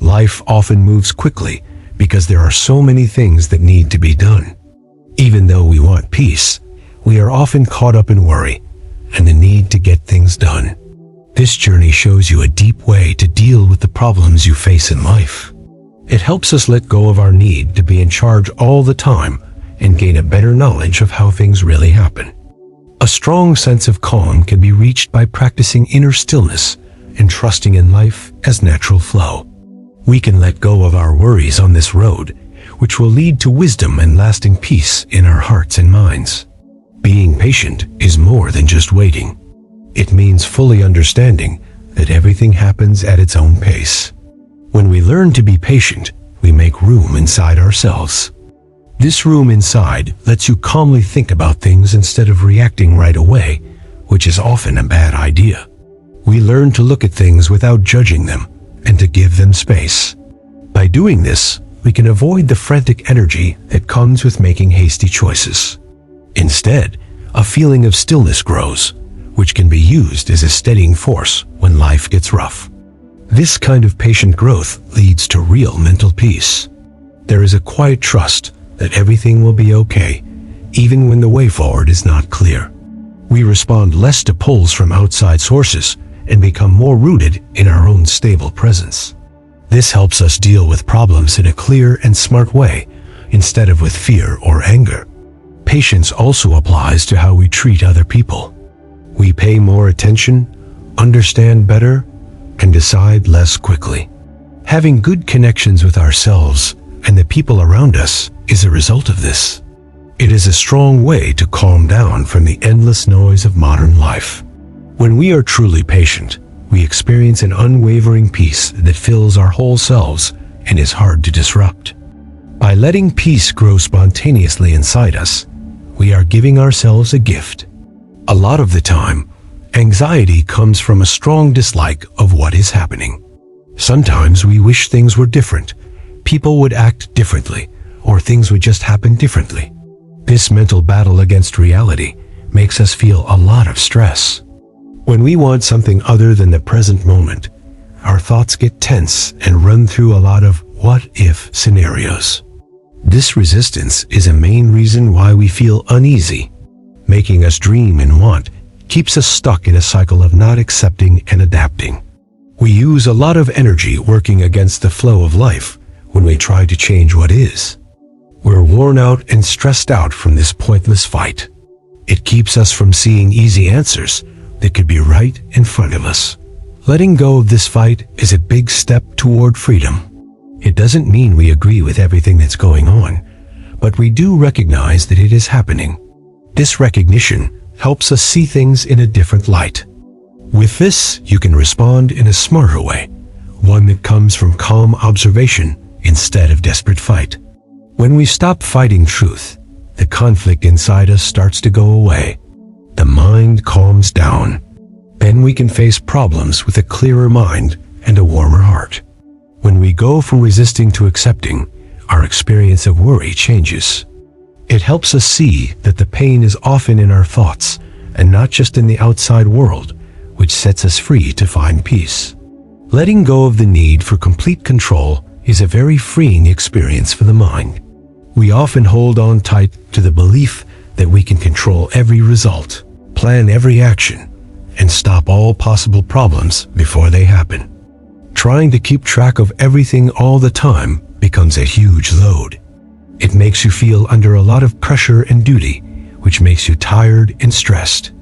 Life often moves quickly because there are so many things that need to be done. Even though we want peace, we are often caught up in worry and the need to get things done. This journey shows you a deep way to deal with the problems you face in life. It helps us let go of our need to be in charge all the time and gain a better knowledge of how things really happen. A strong sense of calm can be reached by practicing inner stillness and trusting in life as natural flow. We can let go of our worries on this road, which will lead to wisdom and lasting peace in our hearts and minds. Being patient is more than just waiting. It means fully understanding that everything happens at its own pace. When we learn to be patient, we make room inside ourselves. This room inside lets you calmly think about things instead of reacting right away, which is often a bad idea. We learn to look at things without judging them and to give them space. By doing this, we can avoid the frantic energy that comes with making hasty choices. Instead, a feeling of stillness grows, which can be used as a steadying force when life gets rough. This kind of patient growth leads to real mental peace. There is a quiet trust that everything will be okay, even when the way forward is not clear. We respond less to pulls from outside sources and become more rooted in our own stable presence. This helps us deal with problems in a clear and smart way, instead of with fear or anger. Patience also applies to how we treat other people. We pay more attention, understand better, and decide less quickly. Having good connections with ourselves and the people around us is a result of this. It is a strong way to calm down from the endless noise of modern life. When we are truly patient, we experience an unwavering peace that fills our whole selves and is hard to disrupt. By letting peace grow spontaneously inside us, we are giving ourselves a gift. A lot of the time, anxiety comes from a strong dislike of what is happening. Sometimes we wish things were different, people would act differently, or things would just happen differently. This mental battle against reality makes us feel a lot of stress. When we want something other than the present moment, our thoughts get tense and run through a lot of what-if scenarios. This resistance is a main reason why we feel uneasy. Making us dream and want keeps us stuck in a cycle of not accepting and adapting. We use a lot of energy working against the flow of life when we try to change what is. We're worn out and stressed out from this pointless fight. It keeps us from seeing easy answers that could be right in front of us. Letting go of this fight is a big step toward freedom. It doesn't mean we agree with everything that's going on, but we do recognize that it is happening. This recognition helps us see things in a different light. With this, you can respond in a smarter way, one that comes from calm observation instead of desperate fight. When we stop fighting truth, the conflict inside us starts to go away. The mind calms down. Then we can face problems with a clearer mind and a warmer heart. When we go from resisting to accepting, our experience of worry changes. It helps us see that the pain is often in our thoughts and not just in the outside world, which sets us free to find peace. Letting go of the need for complete control is a very freeing experience for the mind. We often hold on tight to the belief that we can control every result, plan every action, and stop all possible problems before they happen. Trying to keep track of everything all the time becomes a huge load. It makes you feel under a lot of pressure and duty, which makes you tired and stressed.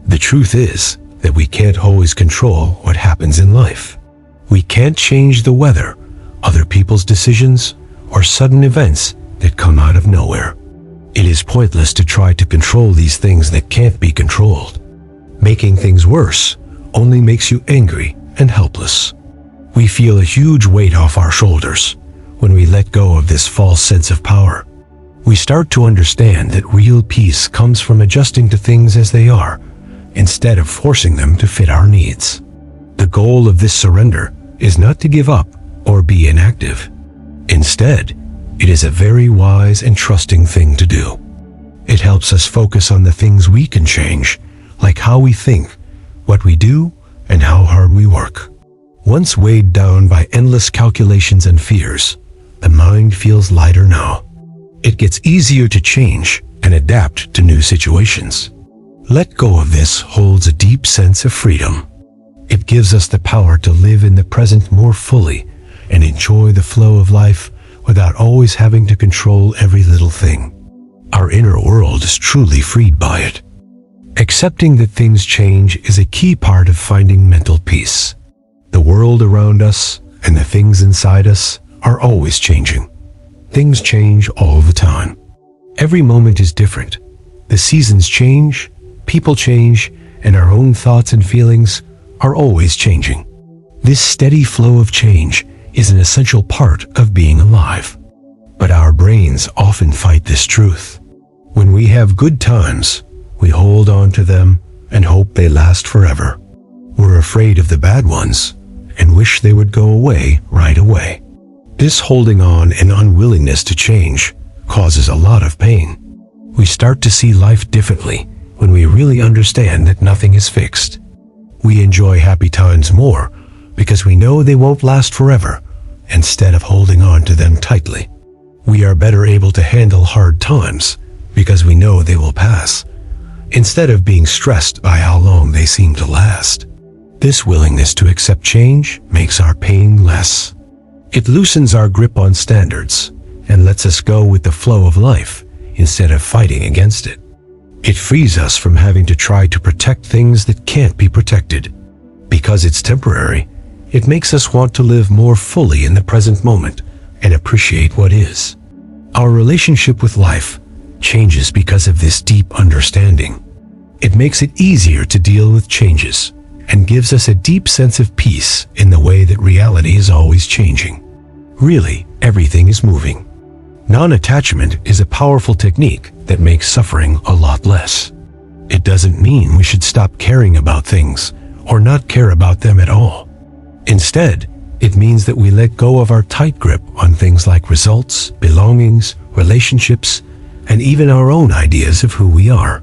The truth is that we can't always control what happens in life. We can't change the weather, other people's decisions, or sudden events that come out of nowhere. It is pointless to try to control these things that can't be controlled. Making things worse only makes you angry and helpless. We feel a huge weight off our shoulders when we let go of this false sense of power. We start to understand that real peace comes from adjusting to things as they are, instead of forcing them to fit our needs. The goal of this surrender is not to give up or be inactive. Instead, it is a very wise and trusting thing to do. It helps us focus on the things we can change, like how we think, what we do, and how hard we work. Once weighed down by endless calculations and fears, the mind feels lighter now. It gets easier to change and adapt to new situations. Let go of this holds a deep sense of freedom. It gives us the power to live in the present more fully and enjoy the flow of life without always having to control every little thing. Our inner world is truly freed by it. Accepting that things change is a key part of finding mental peace. The world around us and the things inside us are always changing. Things change all the time. Every moment is different. The seasons change, people change, and our own thoughts and feelings are always changing. This steady flow of change is an essential part of being alive. But our brains often fight this truth. When we have good times, we hold on to them and hope they last forever. We're afraid of the bad ones and wish they would go away right away. This holding on and unwillingness to change causes a lot of pain. We start to see life differently when we really understand that nothing is fixed. We enjoy happy times more because we know they won't last forever, instead of holding on to them tightly. We are better able to handle hard times because we know they will pass, instead of being stressed by how long they seem to last. This willingness to accept change makes our pain less. It loosens our grip on standards and lets us go with the flow of life instead of fighting against it. It frees us from having to try to protect things that can't be protected. Because it's temporary, it makes us want to live more fully in the present moment and appreciate what is. Our relationship with life changes because of this deep understanding. It makes it easier to deal with changes and gives us a deep sense of peace in the way that reality is always changing. Really, everything is moving. Non-attachment is a powerful technique that makes suffering a lot less. It doesn't mean we should stop caring about things or not care about them at all. Instead, it means that we let go of our tight grip on things like results, belongings, relationships, and even our own ideas of who we are.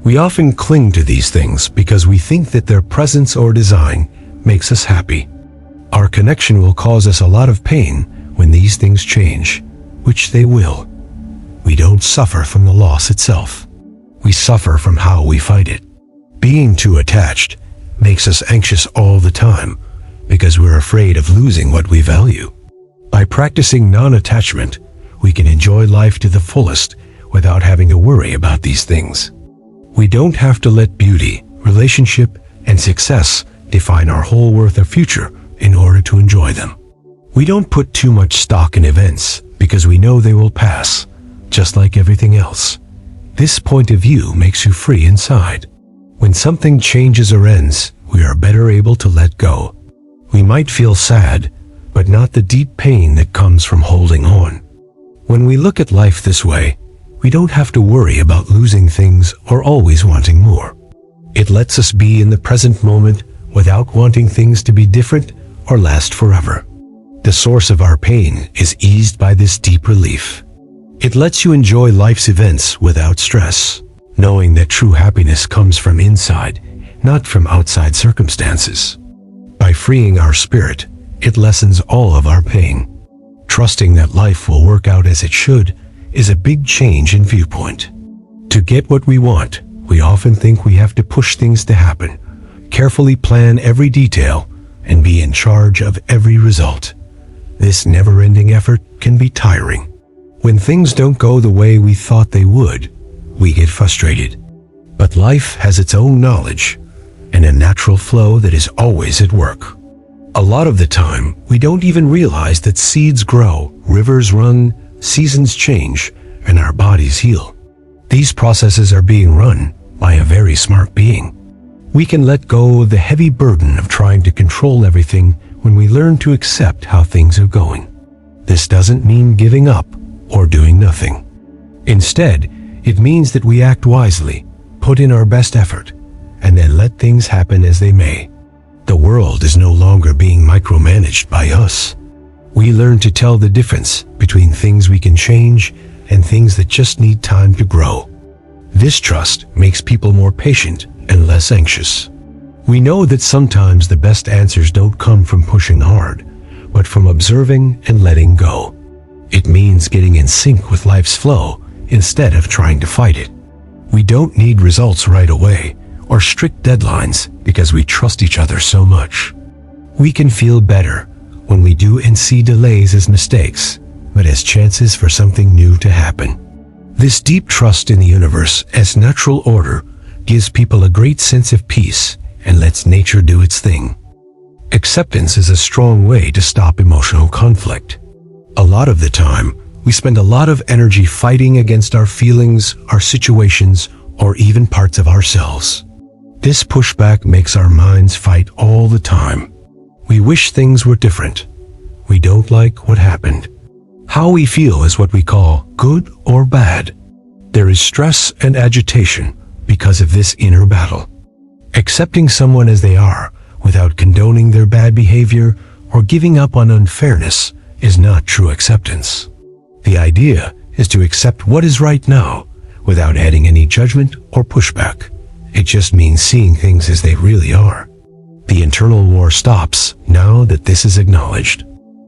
We often cling to these things because we think that their presence or design makes us happy. Our connection will cause us a lot of pain when these things change, which they will. We don't suffer from the loss itself. We suffer from how we fight it. Being too attached makes us anxious all the time because we're afraid of losing what we value. By practicing non-attachment, we can enjoy life to the fullest without having to worry about these things. We don't have to let beauty, relationship, and success define our whole worth or future in order to enjoy them. We don't put too much stock in events because we know they will pass, just like everything else. This point of view makes you free inside. When something changes or ends, we are better able to let go. We might feel sad, but not the deep pain that comes from holding on. When we look at life this way, we don't have to worry about losing things or always wanting more. It lets us be in the present moment without wanting things to be different or last forever. The source of our pain is eased by this deep relief. It lets you enjoy life's events without stress, knowing that true happiness comes from inside, not from outside circumstances. By freeing our spirit, it lessens all of our pain. Trusting that life will work out as it should is a big change in viewpoint. To get what we want, we often think we have to push things to happen, carefully plan every detail, and be in charge of every result. This never-ending effort can be tiring. When things don't go the way we thought they would, we get frustrated. But life has its own knowledge and a natural flow that is always at work. A lot of the time, we don't even realize that seeds grow, rivers run, seasons change, and our bodies heal. These processes are being run by a very smart being. We can let go of the heavy burden of trying to control everything when we learn to accept how things are going. This doesn't mean giving up or doing nothing. Instead, it means that we act wisely, put in our best effort, and then let things happen as they may. The world is no longer being micromanaged by us. We learn to tell the difference between things we can change and things that just need time to grow. This trust makes people more patient and less anxious. We know that sometimes the best answers don't come from pushing hard, but from observing and letting go. It means getting in sync with life's flow instead of trying to fight it. We don't need results right away or strict deadlines because we trust each other so much. We can feel better when we do and see delays as mistakes, but as chances for something new to happen. This deep trust in the universe as natural order gives people a great sense of peace and lets nature do its thing. Acceptance is a strong way to stop emotional conflict. A lot of the time, we spend a lot of energy fighting against our feelings, our situations, or even parts of ourselves. This pushback makes our minds fight all the time. We wish things were different. We don't like what happened. How we feel is what we call good or bad. There is stress and agitation because of this inner battle. Accepting someone as they are without condoning their bad behavior or giving up on unfairness is not true acceptance. The idea is to accept what is right now without adding any judgment or pushback. It just means seeing things as they really are. The internal war stops now that this is acknowledged.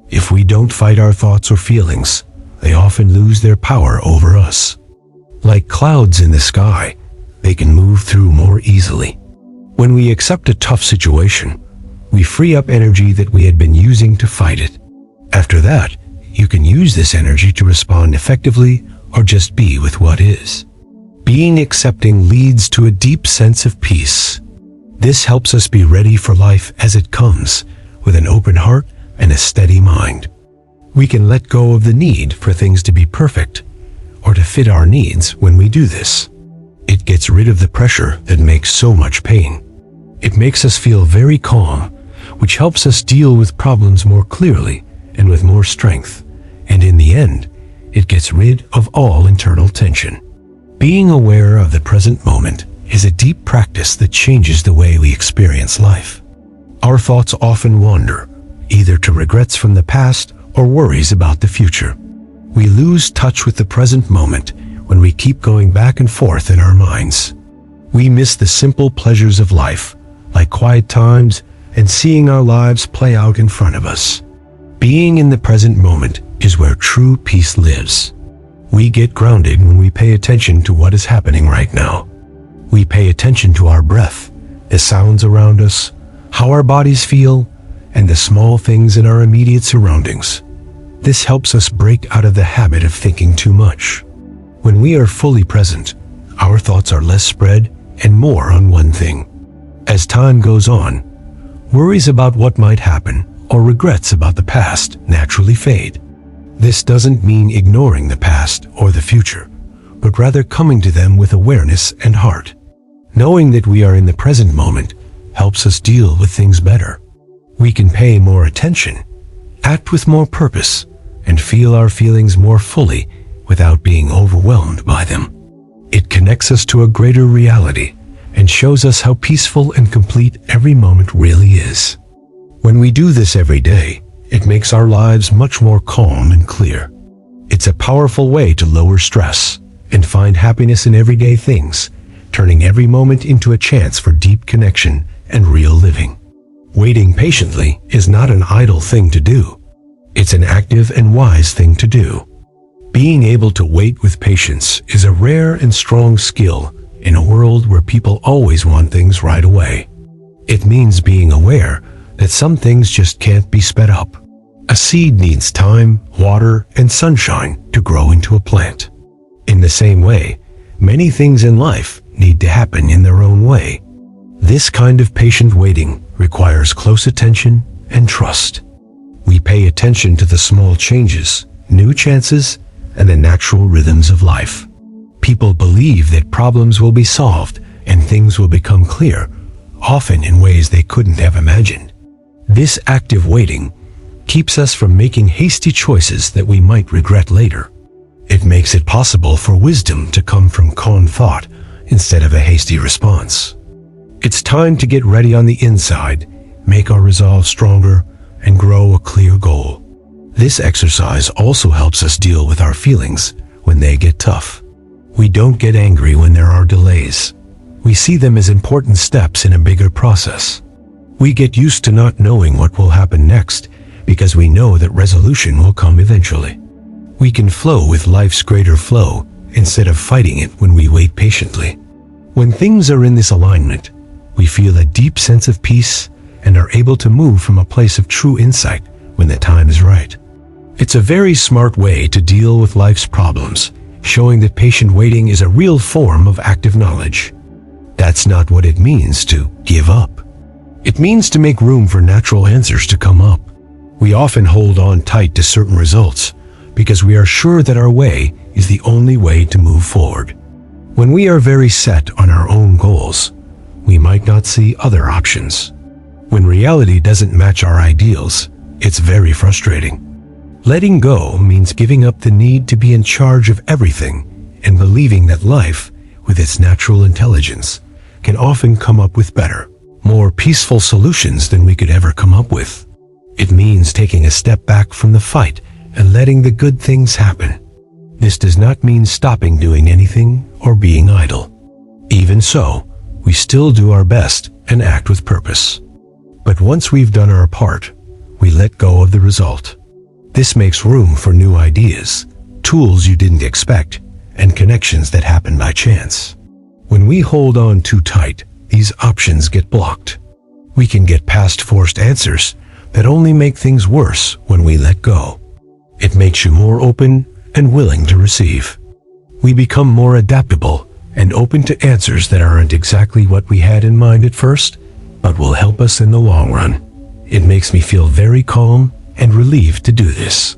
If we don't fight our thoughts or feelings, they often lose their power over us. Like clouds in the sky, they can move through more easily. When we accept a tough situation, we free up energy that we had been using to fight it. After that, you can use this energy to respond effectively or just be with what is. Being accepting leads to a deep sense of peace. This helps us be ready for life as it comes, with an open heart and a steady mind. We can let go of the need for things to be perfect or to fit our needs when we do this. It gets rid of the pressure that makes so much pain. It makes us feel very calm, which helps us deal with problems more clearly and with more strength. And in the end, it gets rid of all internal tension. Being aware of the present moment is a deep practice that changes the way we experience life. Our thoughts often wander, either to regrets from the past or worries about the future. We lose touch with the present moment when we keep going back and forth in our minds. We miss the simple pleasures of life, like quiet times and seeing our lives play out in front of us. Being in the present moment is where true peace lives. We get grounded when we pay attention to what is happening right now. We pay attention to our breath, the sounds around us, how our bodies feel, and the small things in our immediate surroundings. This helps us break out of the habit of thinking too much. When we are fully present, our thoughts are less spread and more on one thing. As time goes on, worries about what might happen or regrets about the past naturally fade. This doesn't mean ignoring the past or the future, but rather coming to them with awareness and heart. Knowing that we are in the present moment helps us deal with things better. We can pay more attention, act with more purpose, and feel our feelings more fully without being overwhelmed by them. It connects us to a greater reality and shows us how peaceful and complete every moment really is. When we do this every day, it makes our lives much more calm and clear. It's a powerful way to lower stress and find happiness in everyday things, turning every moment into a chance for deep connection and real living. Waiting patiently is not an idle thing to do. It's an active and wise thing to do. Being able to wait with patience is a rare and strong skill in a world where people always want things right away. It means being aware that some things just can't be sped up. A seed needs time, water, and sunshine to grow into a plant. In the same way, many things in life need to happen in their own way. This kind of patient waiting requires close attention and trust. We pay attention to the small changes, new chances, and the natural rhythms of life. People believe that problems will be solved and things will become clear, often in ways they couldn't have imagined. This active waiting keeps us from making hasty choices that we might regret later. It makes it possible for wisdom to come from calm thought instead of a hasty response. It's time to get ready on the inside, make our resolve stronger, and grow a clear goal. This exercise also helps us deal with our feelings when they get tough. We don't get angry when there are delays. we see them as important steps in a bigger process. We get used to not knowing what will happen next because we know that resolution will come eventually. We can flow with life's greater flow instead of fighting it when we wait patiently. When things are in this alignment, we feel a deep sense of peace and are able to move from a place of true insight when the time is right. It's a very smart way to deal with life's problems, showing that patient waiting is a real form of active knowledge. That's not what it means to give up. It means to make room for natural answers to come up. We often hold on tight to certain results because we are sure that our way is the only way to move forward. When we are very set on our own goals, we might not see other options. When reality doesn't match our ideals, it's very frustrating. Letting go means giving up the need to be in charge of everything and believing that life, with its natural intelligence, can often come up with better, more peaceful solutions than we could ever come up with. It means taking a step back from the fight and letting the good things happen. This does not mean stopping doing anything or being idle. Even so, we still do our best and act with purpose. But once we've done our part, we let go of the result. This makes room for new ideas, tools you didn't expect, and connections that happen by chance. When we hold on too tight, these options get blocked. We can get past forced answers that only make things worse when we let go. It makes you more open and willing to receive. We become more adaptable and open to answers that aren't exactly what we had in mind at first, but will help us in the long run. It makes me feel very calm and relieved to do this.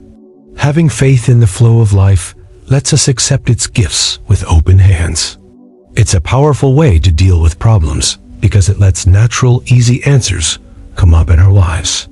Having faith in the flow of life lets us accept its gifts with open hands. It's a powerful way to deal with problems because it lets natural, easy answers come up in our lives.